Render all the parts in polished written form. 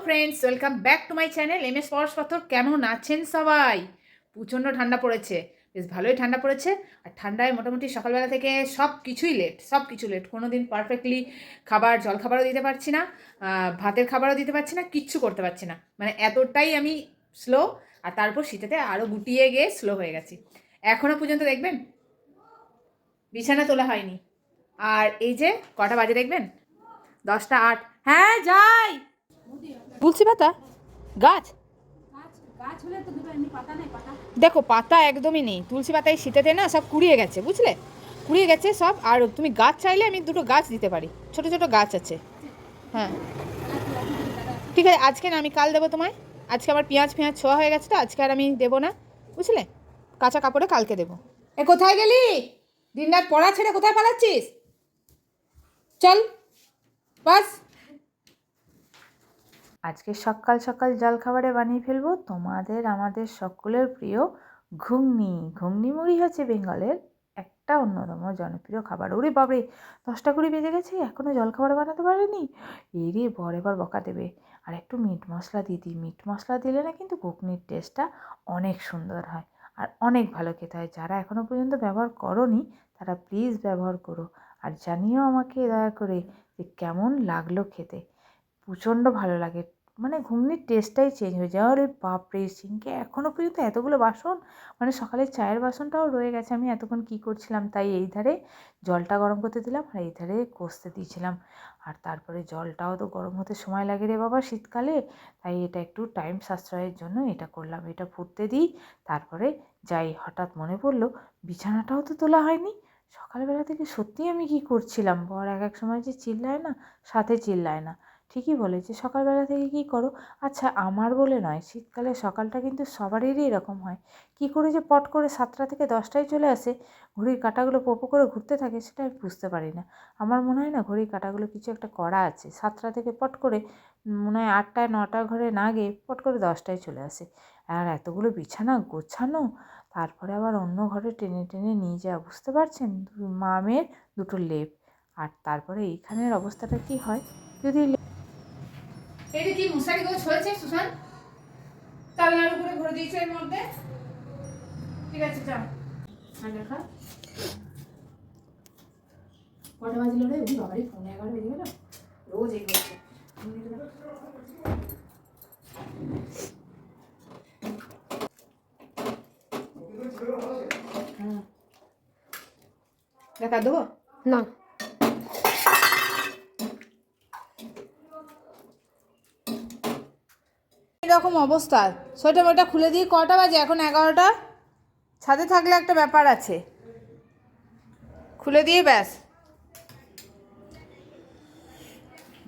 Friends, welcome back to my channel MS পরশ পাথর। কেমন আছেন সবাই? প্রচণ্ড ঠান্ডা পড়েছে, বেশ ভালোই ঠান্ডা পড়েছে। আর ঠান্ডায় মোটামুটি সকালবেলা থেকে সব কিছু লেট। কোনো দিন পারফেক্টলি জলখাবারও দিতে পারছি না, ভাতের খাবারও দিতে পারছি না, কিচ্ছু করতে পারছি না। মানে এতটাই আমি স্লো। আর তারপর শীতেতে আরও গুটিয়ে গিয়ে স্লো হয়ে গেছি। এখনও পর্যন্ত দেখবেন বিছানা তোলা হয়নি। আর এই যে কটা বাজে দেখবেন, 10টা 8। হ্যাঁ যাই। তুলসী পাতা গাছ দেখো, পাতা একদমই নেই। তুলসী পাতায় শীতেতে না সব কুড়িয়ে গেছে, বুঝলে, কুড়িয়ে গেছে সব। আর তুমি গাছ চাইলে আমি দুটো গাছ দিতে পারি, ছোট ছোট গাছ আছে। হ্যাঁ ঠিক আছে, আজকে না, আমি কাল দেবো তোমায়। আজকে আমার পেঁয়াজ ছোঁয়া হয়ে গেছে, তো আজকে আর আমি দেবো না, বুঝলে। কাঁচা কাপড়ে কালকে দেবো। কোথায় গেলি? দিনরাত পড়া ছেড়ে কোথায় পালাচ্ছিস? চল বাস। আজকে সকাল সকাল জলখাবারে বানিয়ে ফেলবো তোমাদের আমাদের সকলের প্রিয় ঘুগনি। ঘুগনি মুড়ি হচ্ছে বেঙ্গলের একটা অন্যতম জনপ্রিয় খাবার। ওরে বাবরে, 10টা 20 বেজে গেছে, এখনও জলখাবার বানাতে পারেনি। এরে বর এবার বকা দেবে। আর একটু মিট মশলা দিয়ে দিই। মিট মশলা দিলে না কিন্তু ঘুগনির টেস্টটা অনেক সুন্দর হয় আর অনেক ভালো খেতে হয়। যারা এখনও পর্যন্ত ব্যবহার করোনি তারা প্লিজ ব্যবহার করো। আর জানিও আমাকে দয়া করে যে কেমন লাগলো খেতে। প্রচণ্ড ভালো লাগে, মানে ঘুগনির টেস্টটাই চেঞ্জ হয়ে যায়। আরে বাপরে, সিঙ্কে এখনও পর্যন্ত এতগুলো বাসন, মানে সকালের চায়ের বাসনটাও রয়ে গেছে। আমি এতক্ষণ কী করছিলাম, তাই এই ধারে জলটা গরম করতে দিলাম আর এই ধারে কষতে দিয়েছিলাম। আর তারপরে জলটাও তো গরম হতে সময় লাগে রে বাবা শীতকালে, তাই এটা একটু টাইম সাশ্রয়ের জন্য এটা করলাম। এটা ফুটতে দিই, তারপরে যাই। হঠাৎ মনে পড়লো বিছানাটাও তো তোলা হয়নি। সকালবেলা থেকে সত্যিই আমি কী করছিলাম? বর এক এক সময় যে চিল্লায় না, সাথে চিল্লায় না। ঠিকই বলেছে, সকালবেলা থেকে কী করো? আচ্ছা, আমার বলে নয়, শীতকালে সকালটা কিন্তু সবারই এরকম হয়। কী করে যে পট করে 7টা থেকে 10টায় চলে আসে, ঘড়ির কাঁটাগুলো পোপো করে ঘুরতে থাকে, সেটা আমি বুঝতে পারি না। আমার মনে হয় না ঘড়ির কাঁটাগুলো কিছু একটা করা আছে। 7টা থেকে পট করে মনে হয় 8টায় 9টার ঘরে না গিয়ে পট করে 10টায় চলে আসে। আর এতগুলো বিছানা গোছানো, তারপরে আবার অন্য ঘরে টেনে টেনে নিয়ে যাওয়া, বুঝতে পারছেন? মা মেয়ের দুটো লেপ। আর তারপরে এইখানের অবস্থাটা কি হয় যদি এটা কি মশারি গোছ হয়েছে সুশান? তালনার উপরে ভরে দিয়েছে এর মধ্যে। ঠিক আছে যাও। আর দেখা কটা বাজলো রে? ওই বাবারই ফোন 11 বেজে গেল। রোজ এই হচ্ছে। দেখা দেবো না। এরকম অবস্থা। সোয়েটার মোটা খুলে দিয়ে কটা বাজে? এখন 11টা। ছাদে থাকলে একটা ব্যাপার আছে, খুলে দিয়ে ব্যাস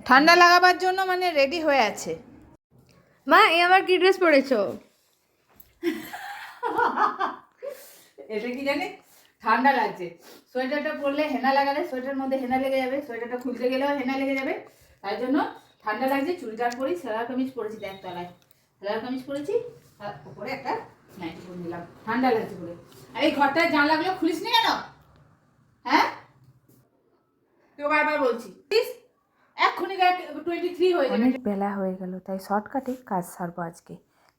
ঠান্ডা লাগাবার জন্য মানে রেডি হয়ে আছে। মা, এই আবার কি ড্রেস পরেছো? এটা কি জানি, ঠান্ডা লাগছে। সোয়েটারটা পরলে হেনা লাগালে সোয়েটারের মধ্যে হেনা লেগে যাবে, সোয়েটারটা খুলতে গেলেও হেনা লেগে যাবে। তাই জন্য ঠান্ডা লাগছে। চুড়িদার পরি, সেলার কামিজ পরেছি, দেখ তলায় সেলার কামিজ পরেছি, আর উপরে একটা নাইটি পরে নিলাম, ঠান্ডা লাগছে বলে। আর এই ঘরটার জানলাগুলো খুলিস নি কেন? হ্যাঁ, তুই বারবার বলছি এক্ষুনি 23 হয়ে যাবে। অনেক বেলা হয়ে গেল, তাই শর্টকাটে কাজ সারবো আজকে,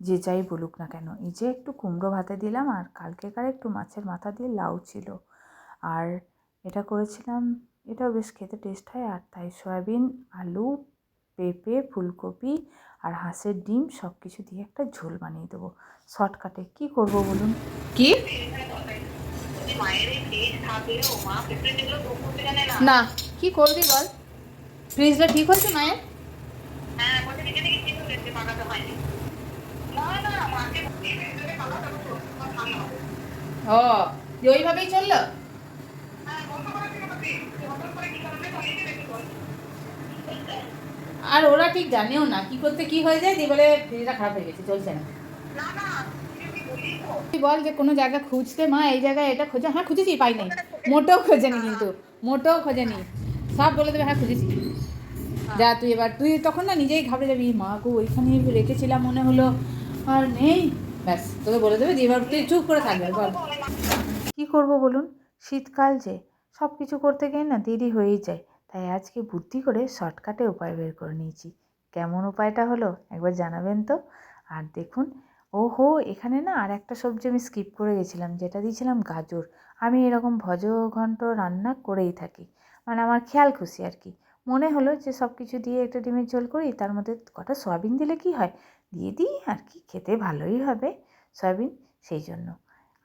যে যাই বলুক না কেন। এই যে একটু কুমড়ো ভাতে দিলাম, আর কালকেকার একটু মাছের মাথা দিয়ে লাউ ছিল, আর এটা করেছিলাম, এটাও বেশ খেতে টেস্ট হয়। আর তাই সয়াবিন, আলু, পেঁপে, ফুলকপি আর হাঁসের ডিম সব কিছু দিয়ে একটা ঝোল বানিয়ে দেবো শর্টকাটে। কি করব বলুন? কি না, কি করবি বল? ফ্রিজটা ঠিক হচ্ছে মায়ের? ও, ওইভাবেই চললো। আর ওরা ঠিক জানেও না কি করতে কি হয়ে যায়, দিয়ে বলে ফ্রিজটা খারাপ হয়ে গেছে, চলছে না। তুই বল যে কোনো জায়গা খুঁজতে, মা এই জায়গায় এটা খোঁজে। হ্যাঁ খুঁজেছি, পাইনি। মোটেও খোঁজেনি, কিন্তু মোটেও খোঁজেনি। সব বলে দেবে হ্যাঁ খুঁজেছি। যা তুই এবার, তুই তখন না নিজেই ঘাবড়ে যাবি, মা গো ওইখানে রেখেছিলাম মনে হলো আর নেই, ব্যাস তোকে বলে দেবে, দিয়ে এবার তুই চুপ করে থাকবে। বল কী করবো বলুন? শীতকাল যে, সব কিছু করতে গিয়ে না দেরি হয়েই যায়। তাই আজকে বুদ্ধি করে শর্টকাটে উপায় বের করে নিয়েছি। কেমন উপায়টা হলো একবার জানাবেন তো। আর দেখুন, ওহো, এখানে না আর একটা সবজি আমি স্কিপ করে গেছিলাম, যেটা দিয়েছিলাম গাজর। আমি এরকম ভজ ঘন্ট রান্না করেই থাকি, মানে আমার খেয়াল খুশি আর কি। মনে হলো যে সব কিছু দিয়ে একটা ডিমের ঝোল করি, তার মধ্যে কটা সয়াবিন দিলে কি হয়, দিয়ে দিই আর কি, খেতে ভালোই হবে সয়াবিন, সেই জন্য।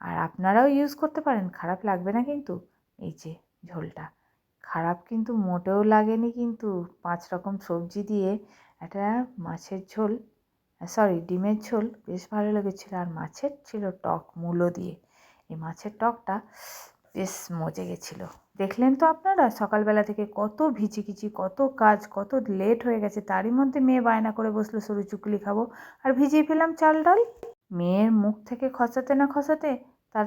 আর আপনারাও ইউজ করতে পারেন, খারাপ লাগবে না কিন্তু। এই যে ঝোলটা খারাপ কিন্তু মোটেও লাগেনি, কিন্তু 5 রকম সবজি দিয়ে একটা মাছের ঝোল, সরি ডিমের ঝোল, বেশ ভালো লেগেছিলো। আর মাছের ছিল টক মূলো দিয়ে, এই মাছের টকটা বেশ মজে গেছিলো। দেখলেন তো আপনারা সকালবেলা থেকে কত ভিজিখিচি, কত কাজ, কত লেট হয়ে গেছে, তারই মধ্যে মেয়ে বায়না করে বসলো সরু চুকলি খাবো, আর ভিজিয়ে ফেলাম চাল ডাল। মেয়ের মুখ থেকে খসাতে না খসাতে তার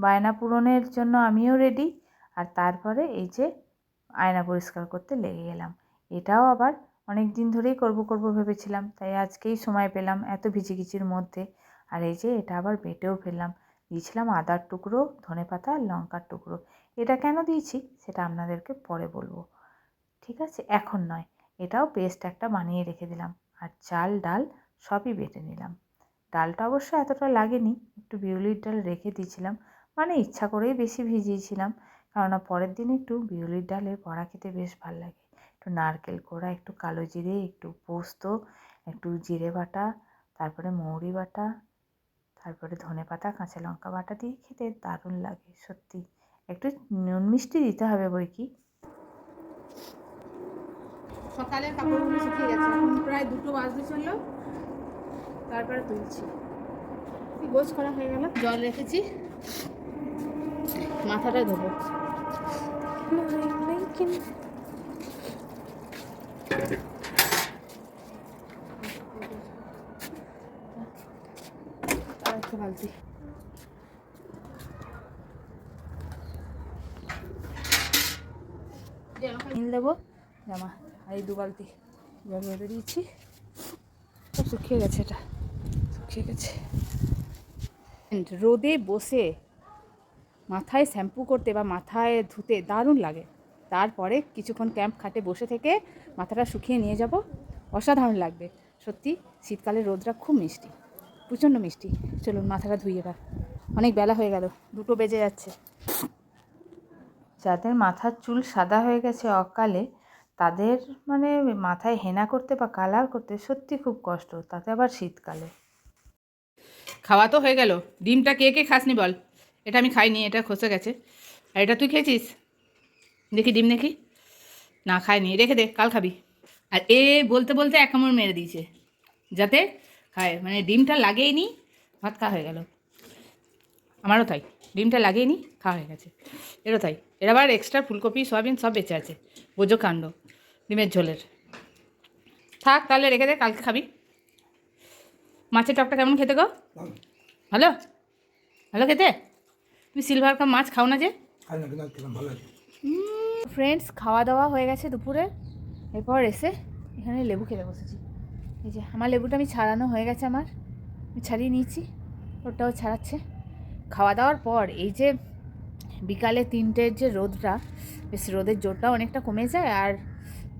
বায়না পূরণের জন্য আমিও রেডি। আর তারপরে এই যে আয়না পরিষ্কার করতে লেগে গেলাম। এটাও আবার অনেক দিন ধরেই করব ভেবেছিলাম, তাই আজকেই সময় পেলাম এত ভিজিখিচির মধ্যে। আর এই যে এটা আবার বেটেও ফেললাম, দিয়েছিলাম আদার টুকরো, ধনেপাতা আর লঙ্কার টুকরো। এটা কেন দিয়েছি সেটা আপনাদেরকে পরে বলবো, ঠিক আছে, এখন নয়। এটাও পেস্ট একটা বানিয়ে রেখে দিলাম। আর চাল ডাল সবই বেটে নিলাম। ডালটা অবশ্য এতটা লাগেনি, একটু বিউলির ডাল রেখে দিয়েছিলাম, মানে ইচ্ছা করেই বেশি ভিজিয়েছিলাম, কেননা পরের দিন একটু বিউলির ডালের বড়া খেতে বেশ ভালো লাগে। একটু নারকেল কোড়া, একটু কালো জিরে, একটু পোস্ত, একটু জিরে বাটা, তারপরে মৌরি বাটা, তারপরে ধনেপাতা কাঁচা লঙ্কা বাটা দিয়ে খেতে দারুণ লাগে সত্যি। একটু নুন মিষ্টি দিতে হবে বই কি। সকালের কাপড়গুলো শুকিয়ে গেছে, এখন প্রায় 2টো বাজতে চললো, তারপরে তুলছি। গোছ করা হয়ে গেল, জল রেখেছি, মাথাটা ধোবো। আর একটা বালতি, নীল দেবো জামা, আর এই 2 বালতি জল বেঁধে দিয়েছি, সব শুকিয়ে গেছে, এটা শুকিয়ে গেছে। রোদে বসে মাথায় শ্যাম্পু করতে বা মাথায় ধুতে দারুণ লাগে। তারপরে কিছুক্ষণ ক্যাম্প খাটে বসে থেকে মাথাটা শুকিয়ে নিয়ে যাব, অসাধারণ লাগবে সত্যি। শীতকালের রোদটা খুব মিষ্টি, প্রচণ্ড মিষ্টি। চলুন মাথাটা ধুই এবার, অনেক বেলা হয়ে গেল, 2টো বেজে যাচ্ছে। যাদের মাথার চুল সাদা হয়ে গেছে অকালে, তাদের মানে মাথায় হেনা করতে বা কালার করতে সত্যি খুব কষ্ট, তাতে আবার শীতকালে। খাওয়া তো হয়ে গেল। ডিমটা কে কে খাসনি বল? এটা আমি খাইনি, এটা খসে গেছে। আর এটা তুই খেয়েছিস? দেখি ডিম দেখি। না খাইনি, রেখে দে, কাল খাবি। আর এ বলতে বলতে 1 কামড় মেরে দিয়েছে, যাতে খায়, মানে ডিমটা লাগেই নি, ভাত খাওয়া হয়ে গেল। আমারও তাই, ডিমটা লাগেই নি, খাওয়া হয়ে গেছে। এরও তাই। এর আবার এক্সট্রা ফুলকপি সয়াবিন সব বেঁচে আছে, বোঝো কাণ্ড ডিমের ঝোলের। থাক তাহলে, রেখে দে, কালকে খাবি। মাছের টকটা কেমন খেতে গো? ভালো, ভালো খেতে। তুমি সিলভার কাপ মাছ খাও না যে? ফ্রেন্ডস, খাওয়া দাওয়া হয়ে গেছে দুপুরে, এরপর এসে এখানে লেবু খেতে বসেছি। এই যে আমার লেবুটা আমি ছাড়ানো হয়ে গেছে, আমি ছাড়িয়ে নিয়েছি, ওটাও ছাড়াচ্ছে। খাওয়া দাওয়ার পর এই যে বিকালে 3টের যে রোদটা, বেশ রোদের জোরটাও অনেকটা কমে যায়, আর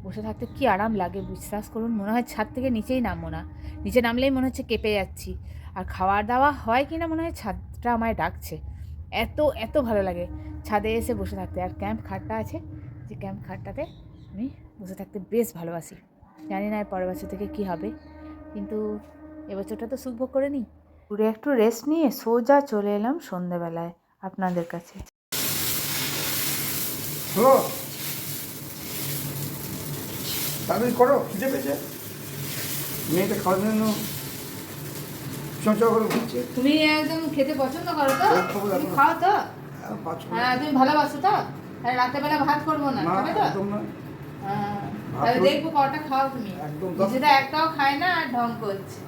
বসে থাকতে কি আরাম লাগে বিশ্বাস করুন। মনে হয় ছাদ থেকে নিচেই নামবো না, নিচে নামলেই মনে হচ্ছে কেঁপে যাচ্ছি। আর খাওয়া দাওয়া হয় কি না মনে হয় ছাদটা আমায় ডাকছে, এত এত ভালো লাগে ছাদে এসে বসে থাকতে। আর ক্যাম্প খাটটা আছে, যে ক্যাম্প খাটটাতে আমি বসে থাকতে বেশ ভালোবাসি। জানি না এর পরের বছর থেকে কী হবে, কিন্তু এবছরটা তো সুখ ভোগ করে নিই। ঘুরে একটু রেস্ট নিয়ে সোজা চলে এলাম সন্ধেবেলায় আপনাদের কাছে। তাড়াতাড়ি করো, খিদে পেয়েছে, মেয়েটা খাওয়ার জন্য চঁচা করে ঘুরছে। তুমি একদম খেতে পছন্দ করো তো? তুমি খাও তো? হ্যাঁ, তুমি ভালোবাসো তো? তাহলে রাত্রেবেলা ভাত করবো না, খাবে তো? একদম না। হ্যাঁ, তাহলে দেখবো কটা খাও তুমি। একদম। নিজেটা একটাও খায় না আর ঢং করছে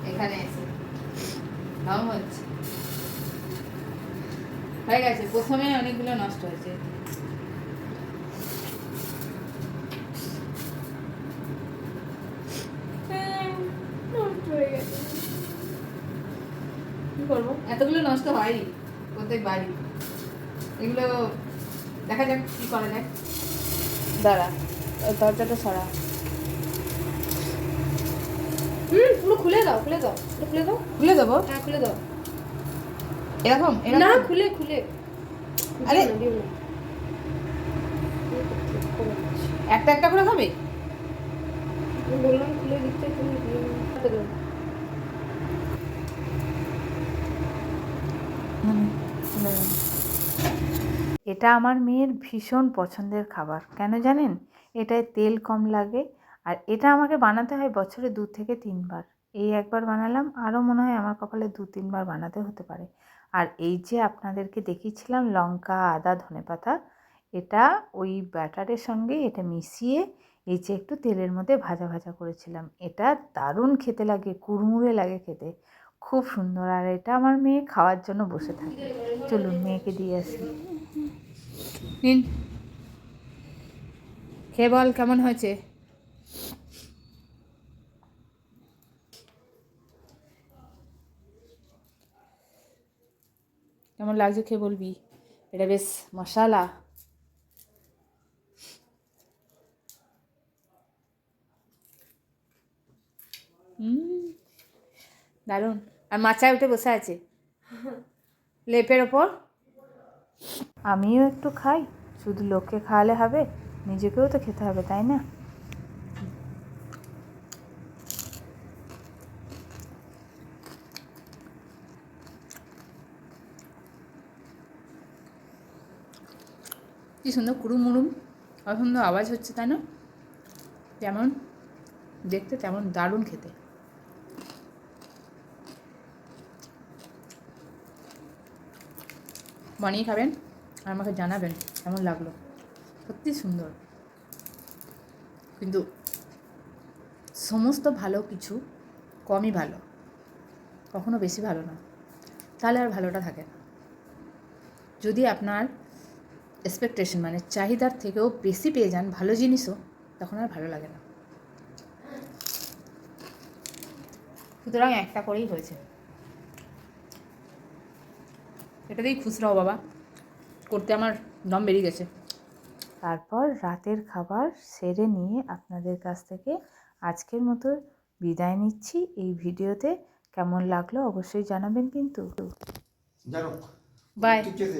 এখানে এসে, ঢং হচ্ছে। হয়ে গেছে, প্রথমে অনেকগুলো নষ্ট হয়েছে। কি করবো, এতগুলো নষ্ট হয়নি প্রত্যেকবারই। এগুলো দেখা যাক কি করা যায়। দাঁড়া, দরজাটা সরা। খুলে দাও খুলে দাও এটা খুলে দাও। খুলে দেবো হ্যাঁ খুলে দাও। এরকম না এরকম খুলে খুলে আরে! দিও না। একটা একটা করে হবে। আমি বললাম খুলে দিতে তুমি দিও না। হাতে দাও। এটা আমার মেয়ের ভীষণ পছন্দের খাবার, কেন জানেন? এটায় তেল কম লাগে, আর এটা আমাকে বানাতে হয় বছরে 2 থেকে 3 বার। এই একবার বানালাম, আরও মনে হয় আমার কপালে 2-3 বার বানাতে হতে পারে। আর এই যে আপনাদেরকে দেখিয়েছিলাম লঙ্কা, আদা, ধনেপাতা, এটা ওই ব্যাটারের সঙ্গে এটা মিশিয়ে এই যে একটু তেলের মধ্যে ভাজা ভাজা করেছিলাম। এটা দারুণ খেতে লাগে, কুড়মুড়ে লাগে খেতে, খুব সুন্দর। আর এটা আমার মেয়ে খাওয়ার জন্য বসে থাকে। চলুন মেয়েকে দিয়ে আসি। নিন, খেয়ে বল কেমন হয়েছে। কেমন লাগছে খেয়ে বলবি। এটা বেশ মশালা। দারুণ। আর মাচায় উঠে বসে আছে লেপের ওপর। আমিও একটু খাই, শুধু লোককে খাওয়ালে হবে, নিজেকেও তো খেতে হবে, তাই না? কি সুন্দর কুড়ুম মুড়ুম, কত সুন্দর আওয়াজ হচ্ছে তাই না? যেমন দেখতে তেমন দারুণ খেতে। বানিয়ে খাবেন আর আমাকে জানাবেন কেমন লাগলো। সত্যি সুন্দর, কিন্তু সমস্ত ভালো কিছু কমই ভালো, কখনো বেশি ভালো না, তাহলে আর ভালোটা থাকে না। যদি আপনার এক্সপেকটেশন মানে চাহিদার থেকেও বেশি পেয়ে যান ভালো জিনিসও, তখন আর ভালো লাগে না। সুতরাং একটা করেই হয়েছে, এটাতেই খুশি রও বাবা, করতে আমার দম বেরিয়ে গেছে। তারপর রাতের খাবার সেরে নিয়ে আপনাদের কাছ থেকে আজকের মতো বিদায় নিচ্ছি। এই ভিডিওতে কেমন লাগলো অবশ্যই জানাবেন কিন্তু। জানো বাই। ঠিক যেতে